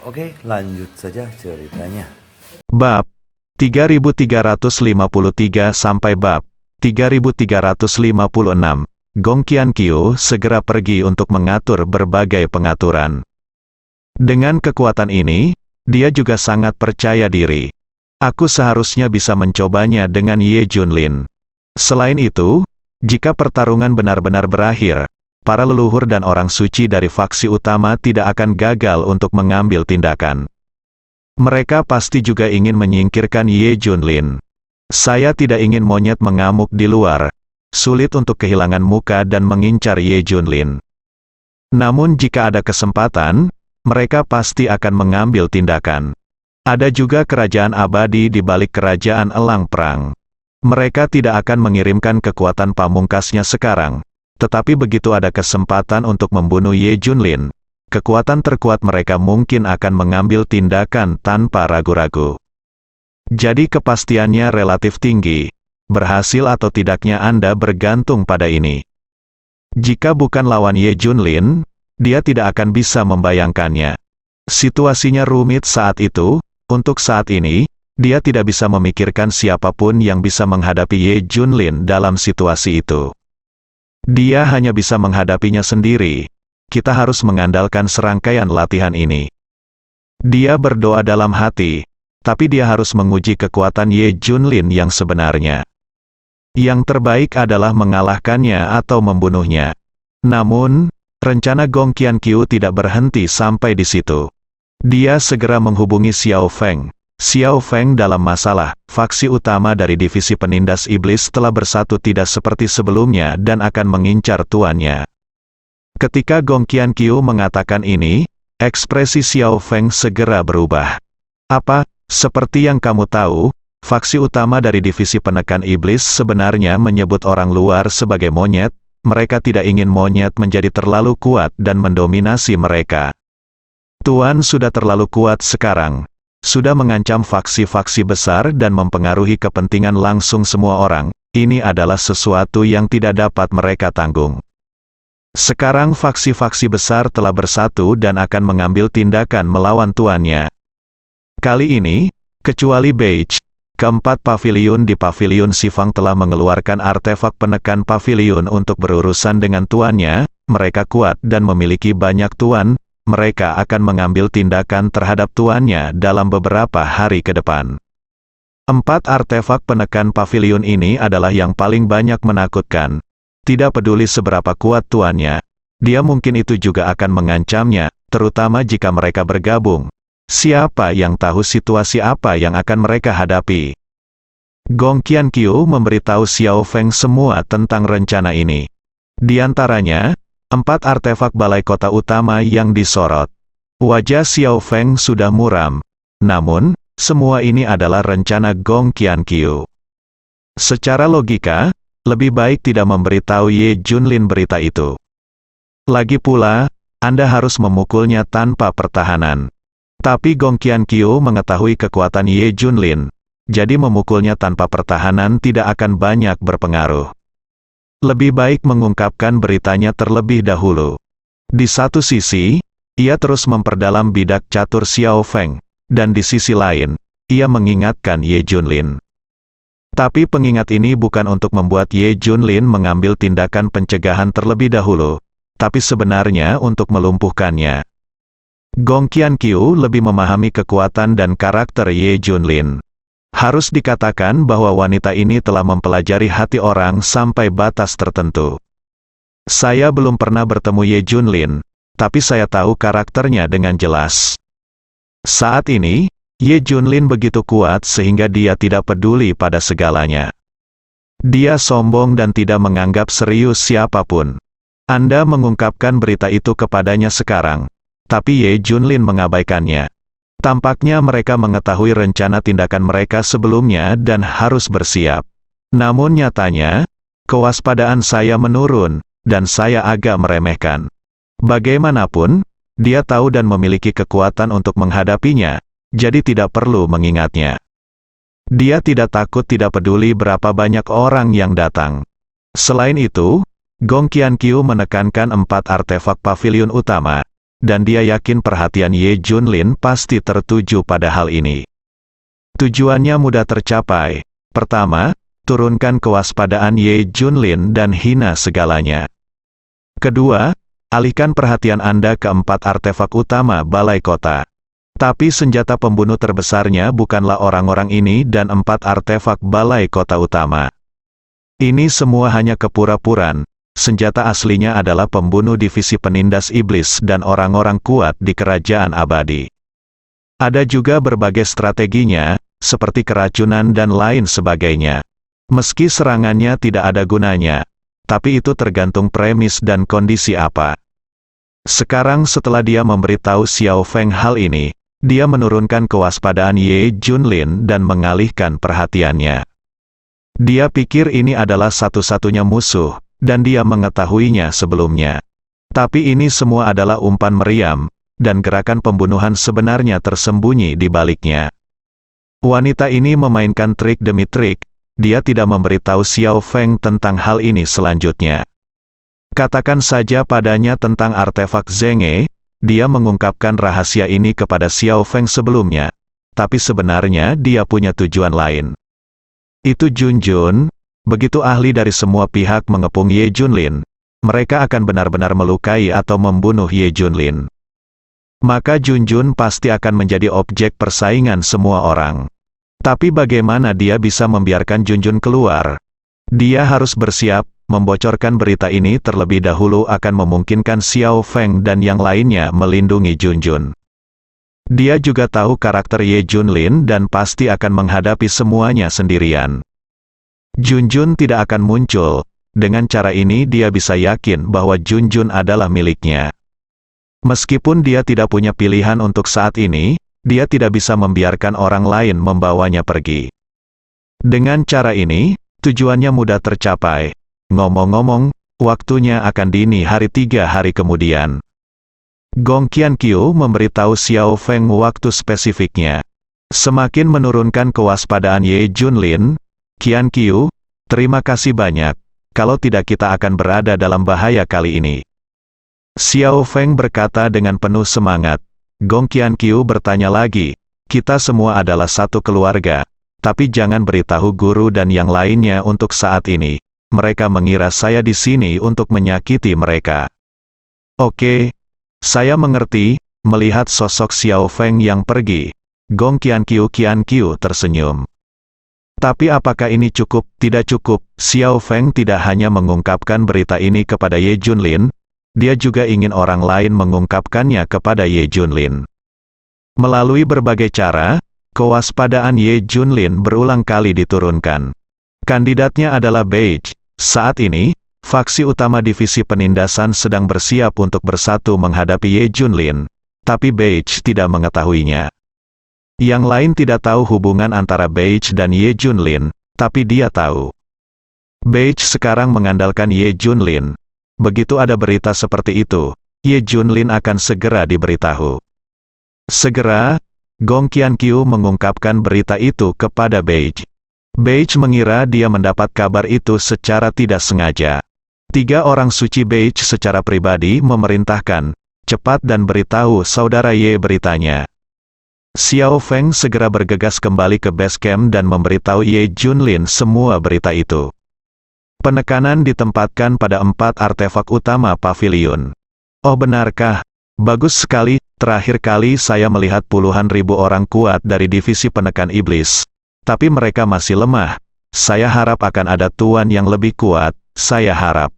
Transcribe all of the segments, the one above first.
Oke, lanjut saja ceritanya. Bab 3353 sampai bab 3356. Gong Qianqiu segera pergi untuk mengatur berbagai pengaturan. Dengan kekuatan ini, dia juga sangat percaya diri. Aku seharusnya bisa mencobanya dengan Ye Junlin. Selain itu, jika pertarungan benar-benar berakhir, para leluhur dan orang suci dari faksi utama tidak akan gagal untuk mengambil tindakan. Mereka pasti juga ingin menyingkirkan Ye Junlin. Saya tidak ingin monyet mengamuk di luar. Sulit untuk kehilangan muka dan mengincar Ye Junlin. Namun jika ada kesempatan, mereka pasti akan mengambil tindakan. Ada juga kerajaan abadi di balik kerajaan elang perang. Mereka tidak akan mengirimkan kekuatan pamungkasnya sekarang. Tetapi begitu ada kesempatan untuk membunuh Ye Junlin, kekuatan terkuat mereka mungkin akan mengambil tindakan tanpa ragu-ragu. Jadi kepastiannya relatif tinggi. Berhasil atau tidaknya Anda bergantung pada ini. Jika bukan lawan Ye Junlin, dia tidak akan bisa membayangkannya. Situasinya rumit saat itu. Untuk saat ini, dia tidak bisa memikirkan siapapun yang bisa menghadapi Ye Junlin dalam situasi itu. Dia hanya bisa menghadapinya sendiri. Kita harus mengandalkan serangkaian latihan ini. Dia berdoa dalam hati, tapi dia harus menguji kekuatan Ye Junlin yang sebenarnya. Yang terbaik adalah mengalahkannya atau membunuhnya. Namun, rencana Gong Qianqiu tidak berhenti sampai di situ. Dia segera menghubungi Xiao Feng. Xiao Feng dalam masalah. Faksi utama dari divisi penindas iblis telah bersatu tidak seperti sebelumnya dan akan mengincar tuannya. Ketika Gong Qianqiu mengatakan ini, ekspresi Xiao Feng segera berubah. Apa? Seperti yang kamu tahu, faksi utama dari divisi penekan iblis sebenarnya menyebut orang luar sebagai monyet. Mereka tidak ingin monyet menjadi terlalu kuat dan mendominasi mereka. Tuan sudah terlalu kuat sekarang. Sudah mengancam faksi-faksi besar dan mempengaruhi kepentingan langsung semua orang. Ini adalah sesuatu yang tidak dapat mereka tanggung. Sekarang faksi-faksi besar telah bersatu dan akan mengambil tindakan melawan tuannya. Kali ini, kecuali Beige, keempat paviliun di paviliun Sifang telah mengeluarkan artefak penekan paviliun untuk berurusan dengan tuannya. Mereka kuat dan memiliki banyak tuan. Mereka akan mengambil tindakan terhadap tuannya dalam beberapa hari ke depan. 4 artefak penekan paviliun ini adalah yang paling banyak menakutkan. Tidak peduli seberapa kuat tuannya, dia mungkin itu juga akan mengancamnya, terutama jika mereka bergabung. Siapa yang tahu situasi apa yang akan mereka hadapi? Gong Qianqiu memberitahu Xiao Feng semua tentang rencana ini. Di antaranya, 4 artefak balai kota utama yang disorot. Wajah Xiao Feng sudah muram. Namun, semua ini adalah rencana Gong Qianqiu. Secara logika, lebih baik tidak memberitahu Ye Junlin berita itu. Lagi pula, Anda harus memukulnya tanpa pertahanan. Tapi Gong Qianqiu mengetahui kekuatan Ye Junlin, jadi memukulnya tanpa pertahanan tidak akan banyak berpengaruh. Lebih baik mengungkapkan beritanya terlebih dahulu. Di satu sisi, ia terus memperdalam bidak catur Xiao Feng, dan di sisi lain, ia mengingatkan Ye Junlin. Tapi pengingat ini bukan untuk membuat Ye Junlin mengambil tindakan pencegahan terlebih dahulu, tapi sebenarnya untuk melumpuhkannya. Gong Qianqiu lebih memahami kekuatan dan karakter Ye Junlin. Harus dikatakan bahwa wanita ini telah mempelajari hati orang sampai batas tertentu. Saya belum pernah bertemu Ye Junlin, tapi saya tahu karakternya dengan jelas. Saat ini, Ye Junlin begitu kuat sehingga dia tidak peduli pada segalanya. Dia sombong dan tidak menganggap serius siapapun. Anda mengungkapkan berita itu kepadanya sekarang, tapi Ye Junlin mengabaikannya. Tampaknya mereka mengetahui rencana tindakan mereka sebelumnya dan harus bersiap. Namun nyatanya, kewaspadaan saya menurun, dan saya agak meremehkan. Bagaimanapun, dia tahu dan memiliki kekuatan untuk menghadapinya, jadi tidak perlu mengingatnya. Dia tidak takut, tidak peduli berapa banyak orang yang datang. Selain itu, Gong Qianqiu menekankan 4 artefak paviliun utama. dan dia yakin perhatian Ye Junlin pasti tertuju pada hal ini. Tujuannya mudah tercapai. Pertama, turunkan kewaspadaan Ye Junlin dan hina segalanya. Kedua, alihkan perhatian Anda ke 4 artefak utama balai kota. Tapi senjata pembunuh terbesarnya bukanlah orang-orang ini dan 4 artefak balai kota utama. Ini semua hanya kepura-puraan. Senjata aslinya adalah pembunuh divisi penindas iblis dan orang-orang kuat di kerajaan abadi. Ada juga berbagai strateginya, seperti keracunan dan lain sebagainya. Meski serangannya tidak ada gunanya, tapi itu tergantung premis dan kondisi apa. Sekarang setelah dia memberitahu Xiao Feng hal ini, dia menurunkan kewaspadaan Ye Junlin dan mengalihkan perhatiannya. Dia pikir ini adalah satu-satunya musuh, dan dia mengetahuinya sebelumnya. Tapi ini semua adalah umpan meriam, dan gerakan pembunuhan sebenarnya tersembunyi di baliknya. Wanita ini memainkan trik demi trik, dia tidak memberitahu Xiao Feng tentang hal ini selanjutnya. Katakan saja padanya tentang artefak Zenge, dia mengungkapkan rahasia ini kepada Xiao Feng sebelumnya, tapi sebenarnya dia punya tujuan lain. Itu Junjun. Begitu ahli dari semua pihak mengepung Ye Junlin, mereka akan benar-benar melukai atau membunuh Ye Junlin. Maka Junjun pasti akan menjadi objek persaingan semua orang. Tapi bagaimana dia bisa membiarkan Junjun keluar? Dia harus bersiap, membocorkan berita ini terlebih dahulu akan memungkinkan Xiao Feng dan yang lainnya melindungi Junjun. Dia juga tahu karakter Ye Junlin dan pasti akan menghadapi semuanya sendirian. Junjun tidak akan muncul. Dengan cara ini dia bisa yakin bahwa Junjun adalah miliknya. Meskipun dia tidak punya pilihan untuk saat ini, dia tidak bisa membiarkan orang lain membawanya pergi. Dengan cara ini, tujuannya mudah tercapai. Ngomong-ngomong, waktunya akan dini hari 3 hari kemudian. Gong Qianqiu memberitahu Xiao Feng waktu spesifiknya. Semakin menurunkan kewaspadaan Ye Junlin, Qianqiu, terima kasih banyak, kalau tidak kita akan berada dalam bahaya kali ini. Xiao Feng berkata dengan penuh semangat. Gong Qianqiu bertanya lagi, kita semua adalah satu keluarga, tapi jangan beritahu guru dan yang lainnya untuk saat ini. Mereka mengira saya di sini untuk menyakiti mereka. Oke, saya mengerti. Melihat sosok Xiao Feng yang pergi, Gong Qianqiu tersenyum. Tapi apakah ini cukup? Tidak cukup. Xiao Feng tidak hanya mengungkapkan berita ini kepada Ye Junlin, dia juga ingin orang lain mengungkapkannya kepada Ye Junlin. Melalui berbagai cara, kewaspadaan Ye Junlin berulang kali diturunkan. Kandidatnya adalah Beige. Saat ini, faksi utama divisi penindasan sedang bersiap untuk bersatu menghadapi Ye Junlin, tapi Beige tidak mengetahuinya. Yang lain tidak tahu hubungan antara Beige dan Ye Junlin, tapi dia tahu. Beige sekarang mengandalkan Ye Junlin. Begitu ada berita seperti itu, Ye Junlin akan segera diberitahu. Segera, Gong Qianqiu mengungkapkan berita itu kepada Beige. Beige mengira dia mendapat kabar itu secara tidak sengaja. 3 orang suci Beige secara pribadi memerintahkan, cepat dan beritahu saudara Ye beritanya. Xiao Feng segera bergegas kembali ke base camp dan memberitahu Ye Junlin semua berita itu. Penekanan ditempatkan pada 4 artefak utama pavilion. Oh benarkah? Bagus sekali, terakhir kali saya melihat puluhan ribu orang kuat dari divisi penekan iblis. Tapi mereka masih lemah. Saya harap akan ada tuan yang lebih kuat, saya harap.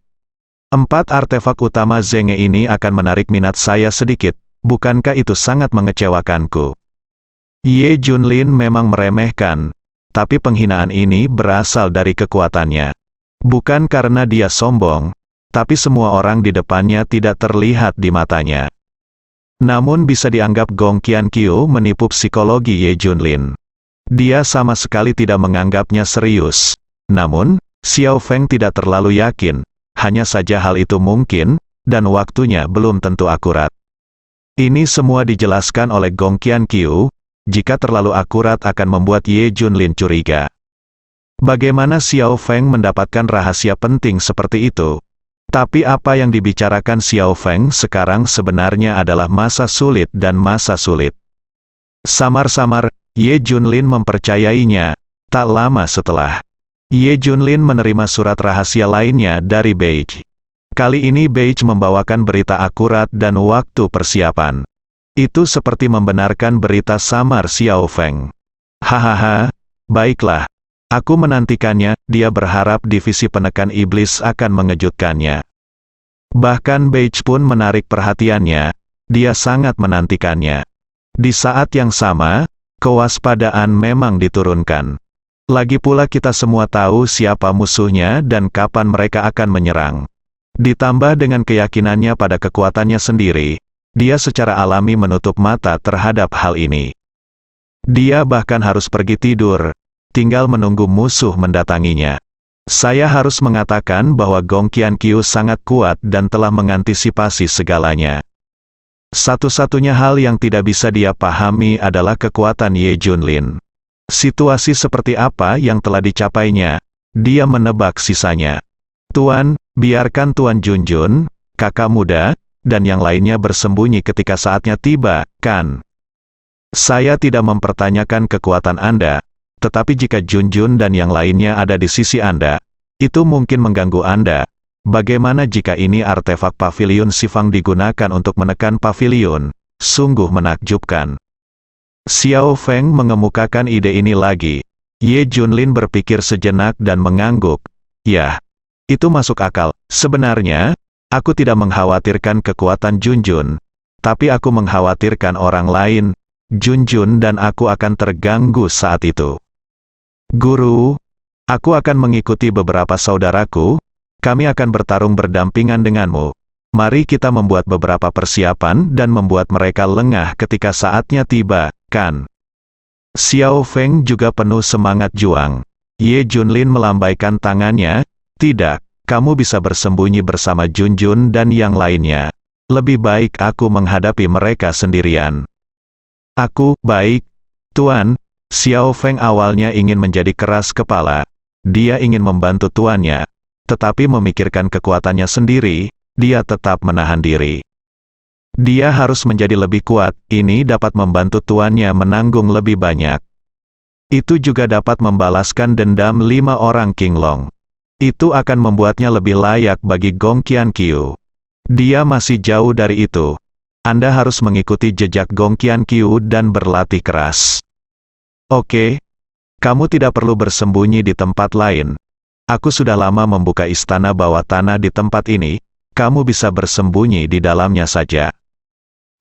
4 artefak utama Zenge ini akan menarik minat saya sedikit, bukankah itu sangat mengecewakanku? Ye Junlin memang meremehkan, tapi penghinaan ini berasal dari kekuatannya. Bukan karena dia sombong, tapi semua orang di depannya tidak terlihat di matanya. Namun bisa dianggap Gong Qianqiu menipu psikologi Ye Junlin. Dia sama sekali tidak menganggapnya serius. Namun, Xiao Feng tidak terlalu yakin, hanya saja hal itu mungkin, dan waktunya belum tentu akurat. Ini semua dijelaskan oleh Gong Qianqiu. Jika terlalu akurat akan membuat Ye Junlin curiga. Bagaimana Xiao Feng mendapatkan rahasia penting seperti itu? Tapi apa yang dibicarakan Xiao Feng sekarang sebenarnya adalah masa sulit dan masa sulit. Samar-samar, Ye Junlin mempercayainya. Tak lama setelah, Ye Junlin menerima surat rahasia lainnya dari Beige. Kali ini Beige membawakan berita akurat dan waktu persiapan. Itu seperti membenarkan berita samar Xiao Feng. Hahaha, baiklah. Aku menantikannya, dia berharap divisi penekan iblis akan mengejutkannya. Bahkan Beige pun menarik perhatiannya, dia sangat menantikannya. Di saat yang sama, kewaspadaan memang diturunkan. Lagi pula kita semua tahu siapa musuhnya dan kapan mereka akan menyerang. Ditambah dengan keyakinannya pada kekuatannya sendiri, dia secara alami menutup mata terhadap hal ini. Dia bahkan harus pergi tidur, tinggal menunggu musuh mendatanginya. Saya harus mengatakan bahwa Gong Qianqiu sangat kuat dan telah mengantisipasi segalanya. Satu-satunya hal yang tidak bisa dia pahami adalah kekuatan Ye Junlin. Situasi seperti apa yang telah dicapainya, dia menebak sisanya. Tuan, biarkan Tuan Junjun, kakak muda, dan yang lainnya bersembunyi ketika saatnya tiba, kan? Saya tidak mempertanyakan kekuatan Anda, tetapi jika Junjun dan yang lainnya ada di sisi Anda, itu mungkin mengganggu Anda. Bagaimana jika ini artefak pavilion Sifang digunakan untuk menekan pavilion? Sungguh menakjubkan. Xiao Feng mengemukakan ide ini lagi. Ye Junlin berpikir sejenak dan mengangguk. Ya, itu masuk akal. Sebenarnya, aku tidak mengkhawatirkan kekuatan Junjun, tapi aku mengkhawatirkan orang lain. Junjun dan aku akan terganggu saat itu. Guru, aku akan mengikuti beberapa saudaraku, kami akan bertarung berdampingan denganmu. Mari kita membuat beberapa persiapan dan membuat mereka lengah ketika saatnya tiba, kan? Xiao Feng juga penuh semangat juang. Ye Junlin melambaikan tangannya, tidak, kamu bisa bersembunyi bersama Junjun dan yang lainnya. Lebih baik aku menghadapi mereka sendirian. Aku, baik, Tuan. Xiao Feng awalnya ingin menjadi keras kepala. Dia ingin membantu tuannya. Tetapi memikirkan kekuatannya sendiri, dia tetap menahan diri. Dia harus menjadi lebih kuat, ini dapat membantu tuannya menanggung lebih banyak. Itu juga dapat membalaskan dendam 5 orang King Long. Itu akan membuatnya lebih layak bagi Gong Qianqiu. Dia masih jauh dari itu. Anda harus mengikuti jejak Gong Qianqiu dan berlatih keras. Oke, kamu tidak perlu bersembunyi di tempat lain. Aku sudah lama membuka istana bawah tanah di tempat ini, kamu bisa bersembunyi di dalamnya saja.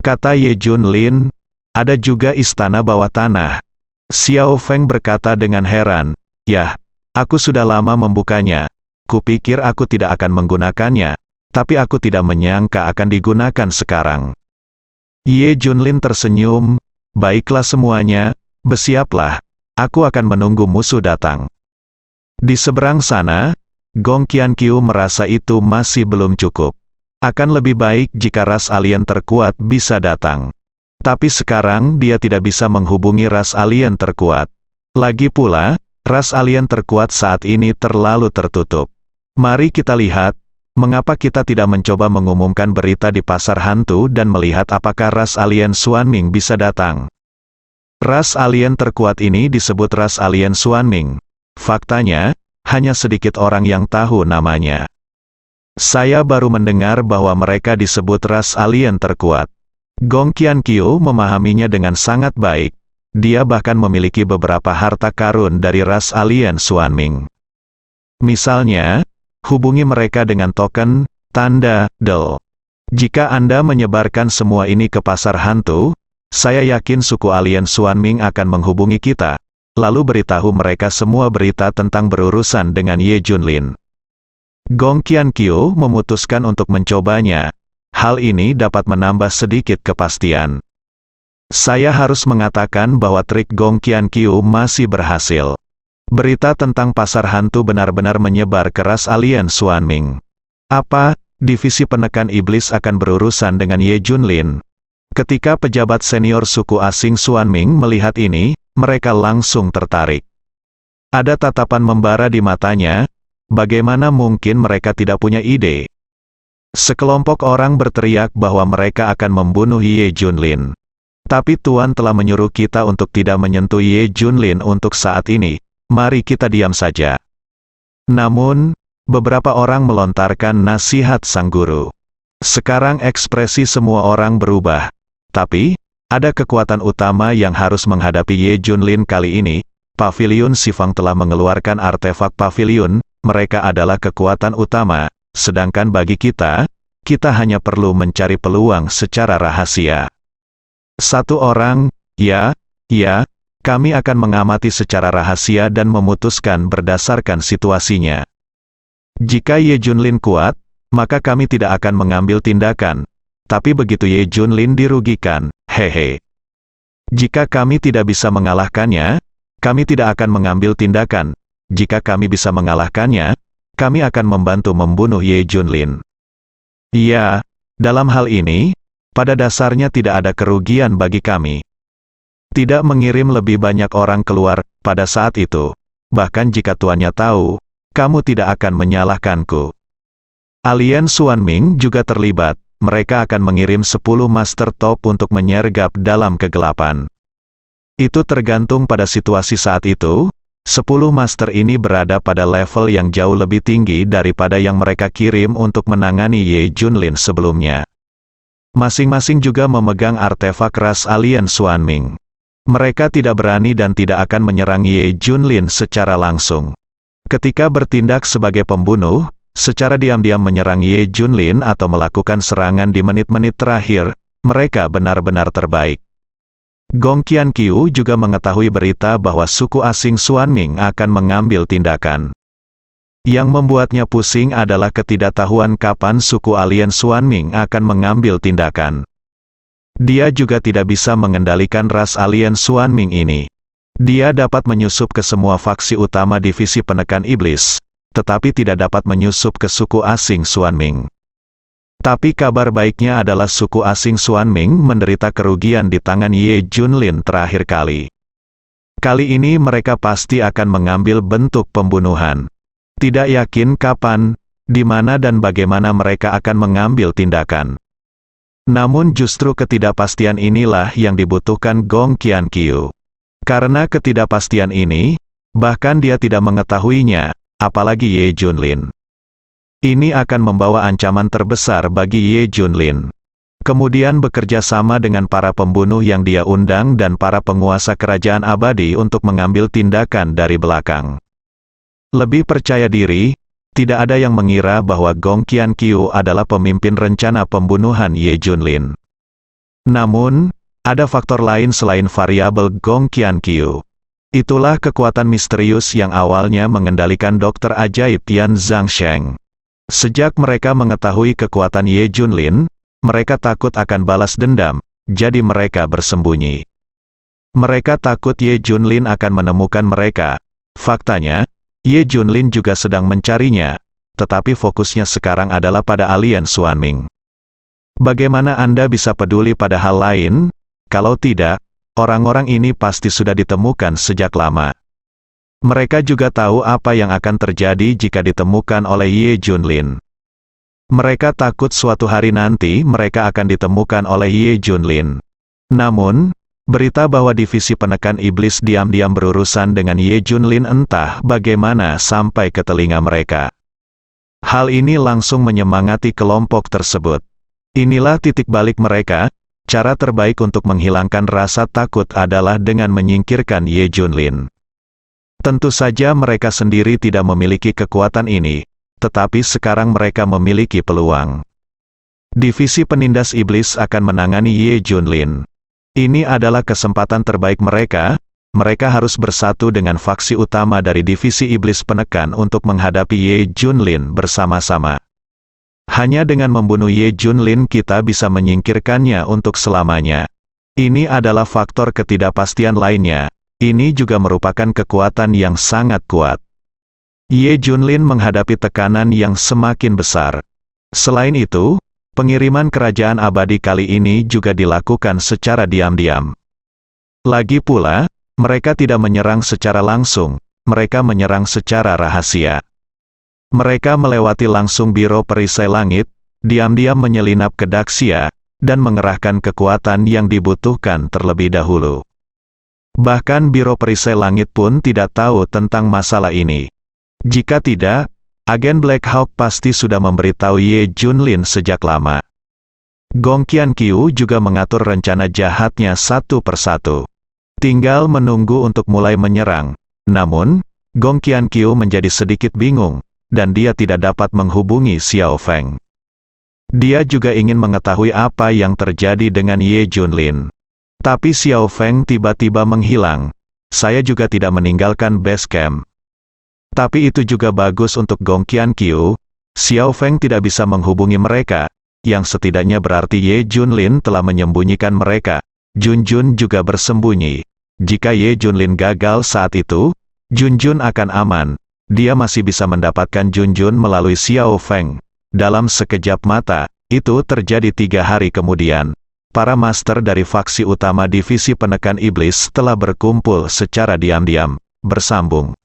Kata Ye Junlin, ada juga istana bawah tanah. Xiao Feng berkata dengan heran, ya, aku sudah lama membukanya. Kupikir aku tidak akan menggunakannya, tapi aku tidak menyangka akan digunakan sekarang. Ye Junlin tersenyum, baiklah semuanya, bersiaplah, aku akan menunggu musuh datang. Di seberang sana, Gong Qianqiu merasa itu masih belum cukup. Akan lebih baik jika ras alien terkuat bisa datang. Tapi sekarang dia tidak bisa menghubungi ras alien terkuat. Lagi pula, ras alien terkuat saat ini terlalu tertutup. Mari kita lihat, mengapa kita tidak mencoba mengumumkan berita di pasar hantu dan melihat apakah ras alien Xuanming bisa datang. Ras alien terkuat ini disebut ras alien Xuanming. Faktanya, hanya sedikit orang yang tahu namanya. Saya baru mendengar bahwa mereka disebut ras alien terkuat. Gong Qianqiu memahaminya dengan sangat baik. Dia bahkan memiliki beberapa harta karun dari ras alien Xuanming. Misalnya, hubungi mereka dengan token, tanda, del. Jika Anda menyebarkan semua ini ke pasar hantu, saya yakin suku alien Xuanming akan menghubungi kita. Lalu beritahu mereka semua berita tentang berurusan dengan Ye Junlin. Gong Qianqiu memutuskan untuk mencobanya. Hal ini dapat menambah sedikit kepastian. Saya harus mengatakan bahwa trik Gong Qianqiu masih berhasil. Berita tentang pasar hantu benar-benar menyebar ke ras alien Xuanming. Apa, divisi penekan iblis akan berurusan dengan Ye Junlin? Ketika pejabat senior suku asing Xuanming melihat ini, mereka langsung tertarik. Ada tatapan membara di matanya. Bagaimana mungkin mereka tidak punya ide? Sekelompok orang berteriak bahwa mereka akan membunuh Ye Junlin. Tapi Tuan telah menyuruh kita untuk tidak menyentuh Ye Junlin untuk saat ini, mari kita diam saja. Namun, beberapa orang melontarkan nasihat sang guru. Sekarang ekspresi semua orang berubah. Tapi, ada kekuatan utama yang harus menghadapi Ye Junlin kali ini. Paviliun Sifang telah mengeluarkan artefak paviliun, mereka adalah kekuatan utama, sedangkan bagi kita, kita hanya perlu mencari peluang secara rahasia. Satu orang, ya, kami akan mengamati secara rahasia dan memutuskan berdasarkan situasinya. Jika Ye Junlin kuat, maka kami tidak akan mengambil tindakan. Tapi begitu Ye Junlin dirugikan, hehe. Jika kami tidak bisa mengalahkannya, kami tidak akan mengambil tindakan. Jika kami bisa mengalahkannya, kami akan membantu membunuh Ye Junlin. Ya, dalam hal ini, pada dasarnya tidak ada kerugian bagi kami. Tidak mengirim lebih banyak orang keluar pada saat itu. Bahkan jika tuannya tahu, kamu tidak akan menyalahkanku. Alien Xuanming juga terlibat. Mereka akan mengirim 10 Master Top untuk menyergap dalam kegelapan. Itu tergantung pada situasi saat itu. 10 Master ini berada pada level yang jauh lebih tinggi daripada yang mereka kirim untuk menangani Ye Junlin sebelumnya. Masing-masing juga memegang artefak ras alien Xuanming. Mereka tidak berani dan tidak akan menyerang Ye Junlin secara langsung. Ketika bertindak sebagai pembunuh, secara diam-diam menyerang Ye Junlin atau melakukan serangan di menit-menit terakhir, mereka benar-benar terbaik. Gong Qianqiu juga mengetahui berita bahwa suku asing Xuanming akan mengambil tindakan. Yang membuatnya pusing adalah ketidaktahuan kapan suku alien Xuanming akan mengambil tindakan. Dia juga tidak bisa mengendalikan ras alien Xuanming ini. Dia dapat menyusup ke semua faksi utama divisi penekan iblis, tetapi tidak dapat menyusup ke suku asing Xuanming. Tapi kabar baiknya adalah suku asing Xuanming menderita kerugian di tangan Ye Junlin terakhir kali. Kali ini mereka pasti akan mengambil bentuk pembunuhan. Tidak yakin kapan, di mana dan bagaimana mereka akan mengambil tindakan. Namun justru ketidakpastian inilah yang dibutuhkan Gong Qianqiu. Karena ketidakpastian ini, bahkan dia tidak mengetahuinya, apalagi Ye Junlin. Ini akan membawa ancaman terbesar bagi Ye Junlin. Kemudian bekerja sama dengan para pembunuh yang dia undang dan para penguasa kerajaan abadi untuk mengambil tindakan dari belakang. Lebih percaya diri, tidak ada yang mengira bahwa Gong Qianqiu adalah pemimpin rencana pembunuhan Ye Junlin. Namun, ada faktor lain selain variabel Gong Qianqiu. Itulah kekuatan misterius yang awalnya mengendalikan dokter ajaib Yan Zhangsheng. Sejak mereka mengetahui kekuatan Ye Junlin, mereka takut akan balas dendam, jadi mereka bersembunyi. Mereka takut Ye Junlin akan menemukan mereka. Faktanya, Ye Junlin juga sedang mencarinya, tetapi fokusnya sekarang adalah pada alien Xuanming. Bagaimana Anda bisa peduli pada hal lain? Kalau tidak, orang-orang ini pasti sudah ditemukan sejak lama. Mereka juga tahu apa yang akan terjadi jika ditemukan oleh Ye Junlin. Mereka takut suatu hari nanti mereka akan ditemukan oleh Ye Junlin. Namun, berita bahwa divisi penekan iblis diam-diam berurusan dengan Ye Junlin entah bagaimana sampai ke telinga mereka. Hal ini langsung menyemangati kelompok tersebut. Inilah titik balik mereka, cara terbaik untuk menghilangkan rasa takut adalah dengan menyingkirkan Ye Junlin. Tentu saja mereka sendiri tidak memiliki kekuatan ini, tetapi sekarang mereka memiliki peluang. Divisi penindas iblis akan menangani Ye Junlin. Ini adalah kesempatan terbaik mereka harus bersatu dengan faksi utama dari divisi iblis penekan untuk menghadapi Ye Junlin bersama-sama. Hanya dengan membunuh Ye Junlin kita bisa menyingkirkannya untuk selamanya. Ini adalah faktor ketidakpastian lainnya. Ini juga merupakan kekuatan yang sangat kuat. Ye Junlin menghadapi tekanan yang semakin besar. Selain itu, pengiriman kerajaan abadi kali ini juga dilakukan secara diam-diam. Lagi pula, mereka tidak menyerang secara langsung, mereka menyerang secara rahasia. Mereka melewati langsung Biro Perisai Langit, diam-diam menyelinap ke Daxia, dan mengerahkan kekuatan yang dibutuhkan terlebih dahulu. Bahkan Biro Perisai Langit pun tidak tahu tentang masalah ini. Jika tidak, agen Black Hawk pasti sudah memberitahu Ye Junlin sejak lama. Gong Qianqiu juga mengatur rencana jahatnya satu persatu. Tinggal menunggu untuk mulai menyerang. Namun, Gong Qianqiu menjadi sedikit bingung, dan dia tidak dapat menghubungi Xiao Feng. Dia juga ingin mengetahui apa yang terjadi dengan Ye Junlin. Tapi Xiao Feng tiba-tiba menghilang. Saya juga tidak meninggalkan base camp. Tapi itu juga bagus untuk Gong Qianqiu. Xiao Feng tidak bisa menghubungi mereka, yang setidaknya berarti Ye Junlin telah menyembunyikan mereka. Junjun juga bersembunyi. Jika Ye Junlin gagal saat itu, Junjun akan aman. Dia masih bisa mendapatkan Junjun melalui Xiao Feng. Dalam sekejap mata, itu terjadi 3 hari kemudian. Para master dari faksi utama divisi penekan iblis telah berkumpul secara diam-diam, bersambung.